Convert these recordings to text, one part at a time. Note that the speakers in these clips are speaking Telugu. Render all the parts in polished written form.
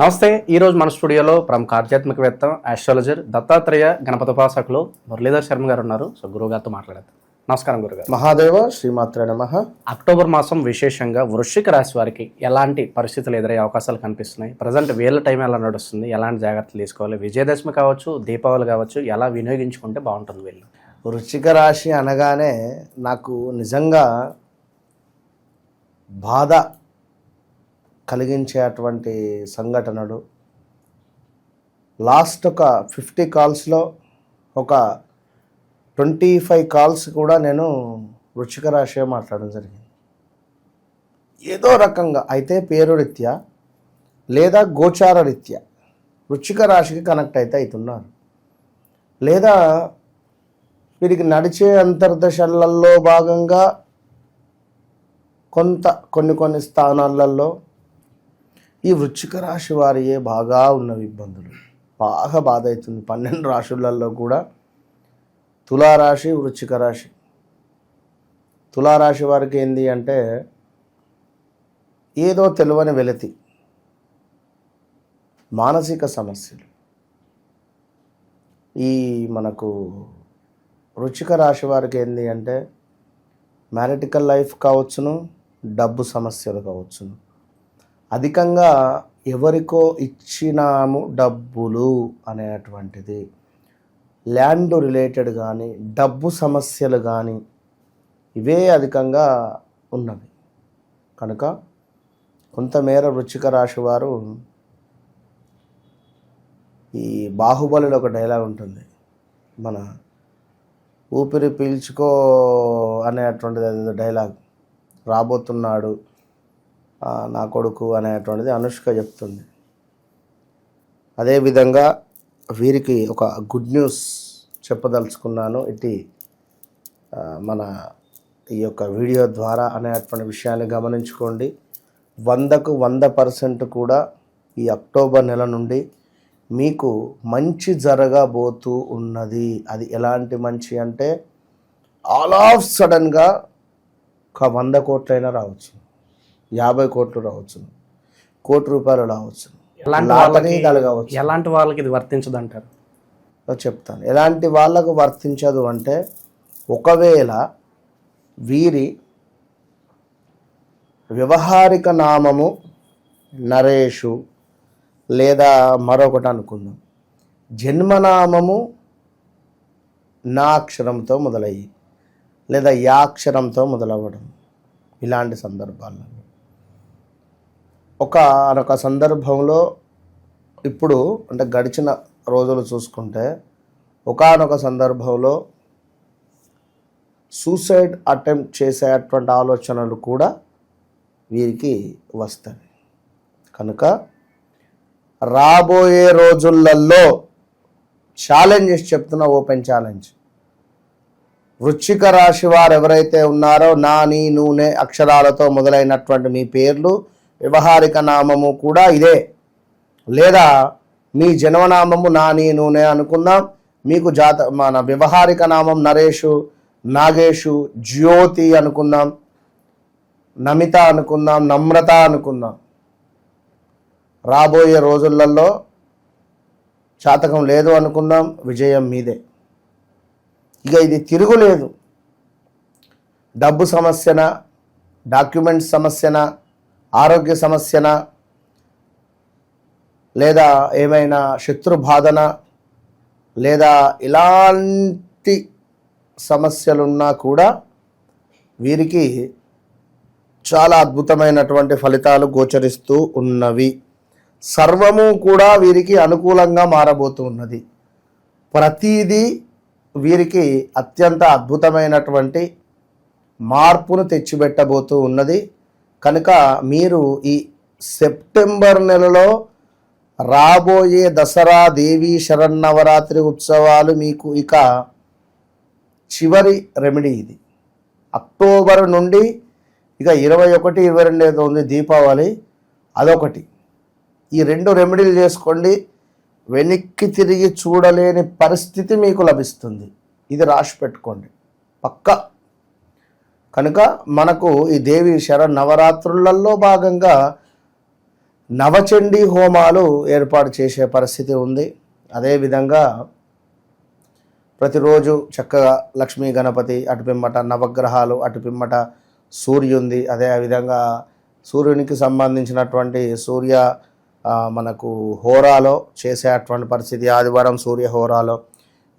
నమస్తే. ఈరోజు మన స్టూడియోలో ప్రముఖ ఆధ్యాత్మికవేత్త ఆస్ట్రాలజర్ దత్తాత్రేయ గణపతోపాసకులు మురళీధర్ శర్మ గారు ఉన్నారు. సో గురువు గారితో మాట్లాడతాం. నమస్కారం గురుగారు. మహాదేవ శ్రీమాత్రే నమః. అక్టోబర్ మాసం విశేషంగా వృశ్చిక రాశి వారికి ఎలాంటి పరిస్థితులు ఎదురయ్యే అవకాశాలు కనిపిస్తున్నాయి? ప్రజెంట్ వీళ్ళ టైం ఎలా నడుస్తుంది? ఎలాంటి జాగ్రత్తలు తీసుకోవాలి? విజయదశమి కావచ్చు, దీపావళి కావచ్చు, ఎలా వినియోగించుకుంటే బాగుంటుంది వీళ్ళు? వృశ్చిక రాశి అనగానే నాకు నిజంగా బాధ కలిగించేటువంటి సంఘటనలు. లాస్ట్ ఒక 50 కాల్స్లో ఒక 25 కాల్స్ కూడా నేను వృశ్చిక రాశి మాట్లాడడం జరిగింది. ఏదో రకంగా అయితే పేరు రీత్యా లేదా గోచార రీత్యా వృశ్చిక రాశికి కనెక్ట్ అయితే అవుతున్నారు, లేదా వీరికి నడిచే అంతర్దశలలో భాగంగా కొన్ని స్థానాలలో ఈ వృశ్చిక రాశి వారియే బాగా ఉన్నవి ఇబ్బందులు. బాగా బాధ అవుతుంది. 12 రాశులలో కూడా తులారాశి, వృశ్చిక రాశి. తులారాశి వారికి ఏంది అంటే ఏదో తెలియని వెలితి, మానసిక సమస్యలు. ఈ మనకు వృశ్చిక రాశి వారికి ఏంది అంటే మ్యారిటికల్ లైఫ్ కావచ్చును, డబ్బు సమస్యలు కావచ్చును. అధికంగా ఎవరికో ఇచ్చినాము డబ్బులు అనేటువంటిది, ల్యాండ్ రిలేటెడ్ కానీ డబ్బు సమస్యలు కానీ ఇవే అధికంగా ఉన్నవి. కనుక కొంతమేర వృశ్చిక రాశి వారు, ఈ బాహుబలిలో ఒక డైలాగ్ ఉంటుంది, మన ఊపిరి పీల్చుకో అనేటువంటిది డైలాగ్, రాబోతున్నాడు నా కొడుకు అనేటువంటిది అనుష్క చెప్తుంది. అదేవిధంగా వీరికి ఒక గుడ్ న్యూస్ చెప్పదలుచుకున్నాను ఇటు మన ఈ యొక్క వీడియో ద్వారా అనేటువంటి విషయాన్ని గమనించుకోండి. 100కు 100% కూడా ఈ అక్టోబర్ నెల నుండి మీకు మంచి జరగబోతూ ఉన్నది. అది ఎలాంటి మంచి అంటే ఆల్ ఆఫ్ సడన్గా ఒక 100 కోట్లైనా రావచ్చు, 50 కోట్లు రావచ్చు, ₹1,00,00,000 రావచ్చు, లాటరీ కలగవచ్చు. ఎలాంటి వాళ్ళకి ఇది వర్తించదు అంటారు? చెప్తాను. ఎలాంటి వాళ్ళకు వర్తించదు అంటే, ఒకవేళ వీరి వ్యవహారిక నామము నరేషు లేదా మరొకటి అనుకుందాం, జన్మనామము నా అక్షరంతో మొదలయ్యి లేదా యా అక్షరంతో మొదలవ్వడం, ఇలాంటి సందర్భాల్లో ఒక సందర్భంలో ఇప్పుడు అంటే గడిచిన రోజులు చూసుకుంటే ఒకానొక సందర్భంలో సూసైడ్ అటెంప్ట్ చేసేటువంటి ఆలోచనలు కూడా వీరికి వస్తాయి. కనుక రాబోయే రోజులలో ఛాలెంజ్ చేసి చెప్తున్న, ఓపెన్ ఛాలెంజ్, వృశ్చిక రాశి వారు ఎవరైతే ఉన్నారో నా, నీ, నూనె అక్షరాలతో మొదలైనటువంటి మీ పేర్లు, వ్యవహారిక నామము కూడా ఇదే, లేదా మీ జన్మనామము నా, నీ, నూనె అనుకుందాం, మీకు మన వ్యవహారిక నామం నరేషు, నాగేషు, జ్యోతి అనుకుందాం, నమిత అనుకుందాం, నమ్రత అనుకుందాం. రాబోయే రోజులలో జాతకం లేదు అనుకుందాం, విజయం మీదే. ఇక ఇది తిరుగులేదు. డబ్బు సమస్యన, డాక్యుమెంట్ సమస్యన, ఆరోగ్య సమస్యన, లేదా ఏమైనా శత్రు బాధన, లేదా ఇలాంటి సమస్యలున్నా కూడా వీరికి చాలా అద్భుతమైనటువంటి ఫలితాలు గోచరిస్తూ ఉన్నవి. సర్వము కూడా వీరికి అనుకూలంగా మారబోతూ ఉన్నది. ప్రతిదీ వీరికి అత్యంత అద్భుతమైనటువంటి మార్పును తెచ్చిపెట్టబోతూ ఉన్నది. కనుక మీరు ఈ సెప్టెంబర్ నెలలో రాబోయే దసరా, దేవీ శరన్నవరాత్రి ఉత్సవాలు మీకు ఇక చివరి రెమెడీ ఇది. అక్టోబర్ నుండి ఇక 21, 22 ఏదో ఉంది దీపావళి, అదొకటి. ఈ 2 రెమెడీలు చేసుకోండి, వెనక్కి తిరిగి చూడలేని పరిస్థితి మీకు లభిస్తుంది. ఇది రాసి పెట్టుకోండి పక్కా. కనుక మనకు ఈ దేవి శరన్నవరాత్రులలో భాగంగా నవచండీ హోమాలు ఏర్పాటు చేసే పరిస్థితి ఉంది. అదేవిధంగా ప్రతిరోజు చక్కగా లక్ష్మీ గణపతి, అటుపిమ్మట నవగ్రహాలు, అటుపిమ్మట సూర్యుంది, అదేవిధంగా సూర్యునికి సంబంధించినటువంటి మనకు హోరాలో చేసేటువంటి పరిస్థితి, ఆదివారం సూర్య హోరాలో.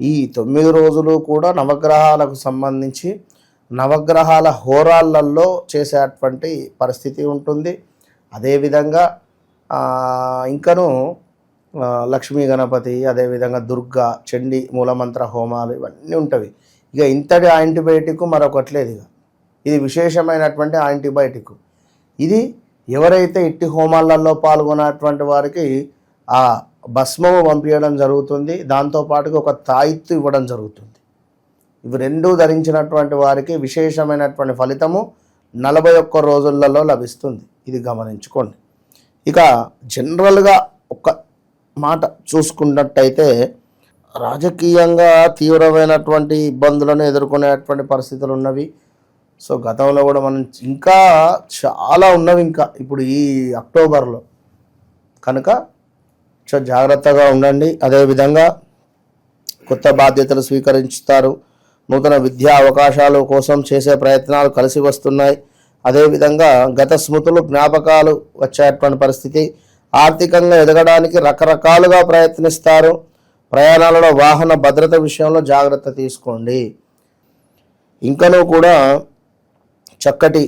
ఈ 9 రోజులు కూడా నవగ్రహాలకు సంబంధించి నవగ్రహాల హోరాలలో చేసేటువంటి పరిస్థితి ఉంటుంది. అదేవిధంగా ఇంకను లక్ష్మీ గణపతి, అదేవిధంగా దుర్గా, చండీ మూలమంత్ర హోమాలు ఇవన్నీ ఉంటవి. ఇక ఇంతటి యాంటీబయాటిక్ మరొకటి లేదు. ఇది విశేషమైనటువంటి యాంటీబయాటిక్. ఇది ఎవరైతే ఇట్టి హోమాలలో పాల్గొన్నటువంటి వారికి ఆ భస్మము పంపించడం జరుగుతుంది, దాంతోపాటుగా ఒక తాయిత్తు ఇవ్వడం జరుగుతుంది. ఇవి రెండూ ధరించినటువంటి వారికి విశేషమైనటువంటి ఫలితము 41 రోజులలో లభిస్తుంది. ఇది గమనించుకోండి. ఇక జనరల్గా ఒక మాట చూసుకున్నట్టయితే రాజకీయంగా తీవ్రమైనటువంటి ఇబ్బందులను ఎదుర్కొనేటువంటి పరిస్థితులు ఉన్నవి. సో గతంలో కూడా మనం ఇంకా చాలా ఉన్నవి ఇంకా ఇప్పుడు ఈ అక్టోబర్లో. కనుక జాగ్రత్తగా ఉండండి. అదేవిధంగా కొత్త బాధ్యతలు స్వీకరించుతారు. నూతన విద్యా అవకాశాల కోసం చేసే ప్రయత్నాలు కలిసి వస్తున్నాయి. అదేవిధంగా గత స్మృతులు, జ్ఞాపకాలు వచ్చేటువంటి పరిస్థితి. ఆర్థికంగా ఎదగడానికి రకరకాలుగా ప్రయత్నిస్తారు. ప్రయాణాలలో వాహన భద్రత విషయంలో జాగ్రత్త తీసుకోండి. ఇంకనూ కూడా చక్కటి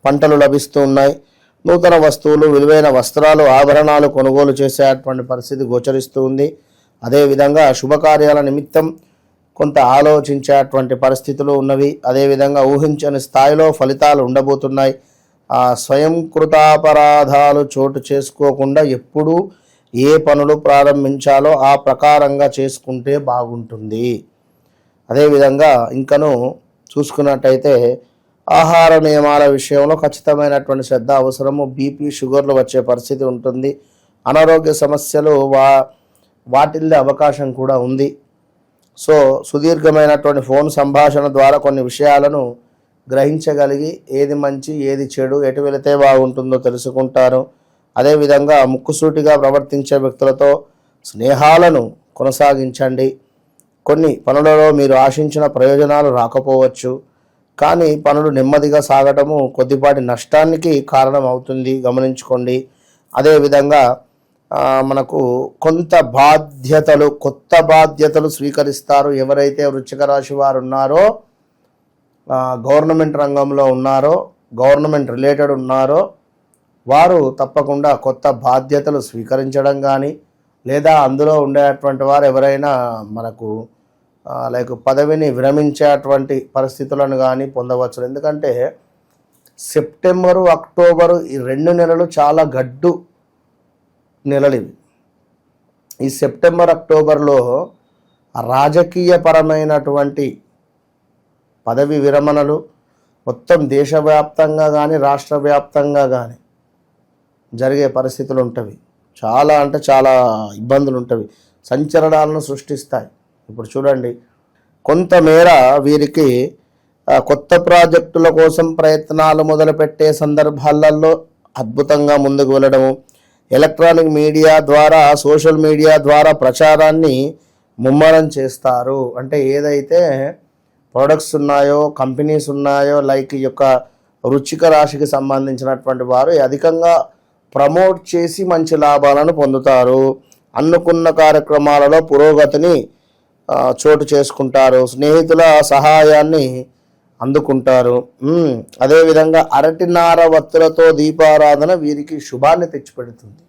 పంటలు లభిస్తూ ఉన్నాయి. నూతన వస్తువులు, విలువైన వస్త్రాలు, ఆభరణాలు కొనుగోలు చేసేటువంటి పరిస్థితి గోచరిస్తూ ఉంది. అదేవిధంగా శుభకార్యాల నిమిత్తం కొంత ఆలోచించేటువంటి పరిస్థితులు ఉన్నవి. అదేవిధంగా ఊహించని స్థాయిలో ఫలితాలు ఉండబోతున్నాయి. స్వయంకృతాపరాధాలు చోటు చేసుకోకుండా ఎప్పుడూ ఏ పనులు ప్రారంభించాలో ఆ ప్రకారంగా చేసుకుంటే బాగుంటుంది. అదేవిధంగా ఇంకను చూసుకున్నట్టయితే ఆహార నియమాల విషయంలో ఖచ్చితమైనటువంటి శ్రద్ధ అవసరము. బీపీ, షుగర్లు వచ్చే పరిస్థితి ఉంటుంది. అనారోగ్య సమస్యలు వాటిల్లే అవకాశం కూడా ఉంది. సో సుదీర్ఘమైనటువంటి ఫోన్ సంభాషణ ద్వారా కొన్ని విషయాలను గ్రహించగలిగి ఏది మంచి, ఏది చెడు, ఎటు వెళితే బాగుంటుందో తెలుసుకుంటారు. అదేవిధంగా ముక్కుసూటిగా ప్రవర్తించే వ్యక్తులతో స్నేహాలను కొనసాగించండి. కొన్ని పనులలో మీరు ఆశించిన ప్రయోజనాలు రాకపోవచ్చు, కానీ పనులు నెమ్మదిగా సాగటము కొద్దిపాటి నష్టానికి కారణం అవుతుంది, గమనించుకోండి. అదేవిధంగా మనకు కొత్త బాధ్యతలు స్వీకరిస్తారు. ఎవరైతే వృశ్చిక రాశి వారు ఉన్నారో, గవర్నమెంట్ రంగంలో ఉన్నారో, గవర్నమెంట్ రిలేటెడ్ ఉన్నారో వారు తప్పకుండా కొత్త బాధ్యతలు స్వీకరించడం కానీ, లేదా అందులో ఉండేటువంటి వారు ఎవరైనా మనకు లైక్ పదవిని విరమించేటువంటి పరిస్థితులను కానీ పొందవచ్చు. ఎందుకంటే సెప్టెంబరు, అక్టోబరు ఈ 2 నెలలు చాలా గడ్డు నెలలు ఇవి. ఈ సెప్టెంబర్, అక్టోబర్లో రాజకీయపరమైనటువంటి పదవి విరమణలు మొత్తం దేశవ్యాప్తంగా కానీ రాష్ట్ర వ్యాప్తంగా కానీ జరిగే పరిస్థితులు ఉంటవి. చాలా అంటే చాలా ఇబ్బందులు ఉంటవి, సంచలనాలను సృష్టిస్తాయి. ఇప్పుడు చూడండి, కొంతమేర వీరికి కొత్త ప్రాజెక్టుల కోసం ప్రయత్నాలు మొదలుపెట్టే సందర్భాలలో అద్భుతంగా ముందుకు వెళ్ళడము, ఎలక్ట్రానిక్ మీడియా ద్వారా, సోషల్ మీడియా ద్వారా ప్రచారాన్ని ముమ్మరం చేస్తారు. అంటే ఏదైతే ప్రొడక్ట్స్ ఉన్నాయో, కంపెనీస్ ఉన్నాయో, లైక్ ఈ యొక్క వృశ్చిక రాశికి సంబంధించినటువంటి వారు అధికంగా ప్రమోట్ చేసి మంచి లాభాలను పొందుతారు. అనుకున్న కార్యక్రమాలలో పురోగతిని చోటు చేసుకుంటారు. స్నేహితుల సహాయాన్ని అందుకుంటారు. అదేవిధంగా అరటినార వత్తులతో దీపారాధన వీరికి శుభాన్ని తెచ్చిపెడుతుంది.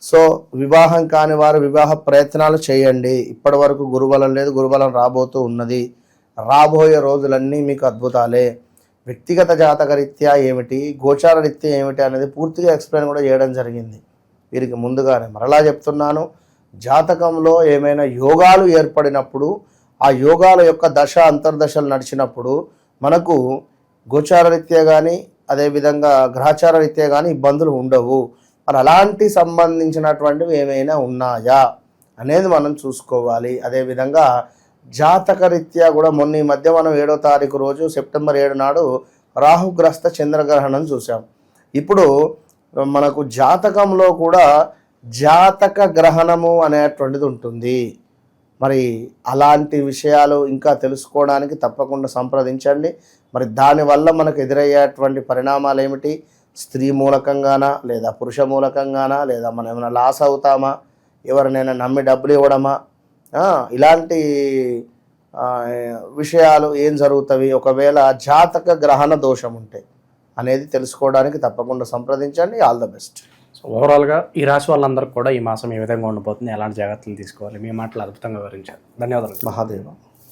సో వివాహం కాని వారు వివాహ ప్రయత్నాలు చేయండి. ఇప్పటి వరకు గురుబలం లేదు, గురుబలం రాబోతూ ఉన్నది. రాబోయే రోజులన్నీ మీకు అద్భుతాలే. వ్యక్తిగత జాతక రీత్యా ఏమిటి, గోచార రీత్యా ఏమిటి అనేది పూర్తిగా ఎక్స్ప్లెయిన్ కూడా చేయడం జరిగింది వీరికి ముందుగానే. మరలా చెప్తున్నాను, జాతకంలో ఏమైనా యోగాలు ఏర్పడినప్పుడు, ఆ యోగాల యొక్క దశ అంతర్దశలు నడిచినప్పుడు మనకు గోచార రీత్యా కానీ అదేవిధంగా గ్రహచార రీత్యా కానీ ఇబ్బందులు ఉండవు. మరి అలాంటి సంబంధించినటువంటివి ఏమైనా ఉన్నాయా అనేది మనం చూసుకోవాలి. అదేవిధంగా జాతక రీత్యా కూడా మొన్న ఈ మధ్య మనం 7వ తారీఖు రోజు సెప్టెంబర్ 7 నాడు రాహుగ్రస్త చంద్రగ్రహణం చూసాం. ఇప్పుడు మనకు జాతకంలో కూడా జాతక గ్రహణము అనేటువంటిది ఉంటుంది. మరి అలాంటి విషయాలు ఇంకా తెలుసుకోవడానికి తప్పకుండా సంప్రదించండి. మరి దానివల్ల మనకు ఎదురయ్యేటువంటి పరిణామాలు ఏమిటి? స్త్రీ మూలకంగానా, లేదా పురుష మూలకంగానా, లేదా మనం ఏమైనా లాస్ అవుతామా, ఎవరినైనా నమ్మి డబ్బులు ఇవ్వడమా, ఇలాంటి విషయాలు ఏం జరుగుతాయి ఒకవేళ జాతక గ్రహణ దోషం ఉంటే అనేది తెలుసుకోవడానికి తప్పకుండా సంప్రదించండి. All the best. సో ఓవరాల్గా ఈ రాశి వాళ్ళందరికీ కూడా ఈ మాసం ఏ విధంగా ఉండబోతుంది, ఎలాంటి జాగ్రత్తలు తీసుకోవాలి, మీ మాటలు అద్భుతంగా వివరించారు. ధన్యవాదాలు. మహాదేవ.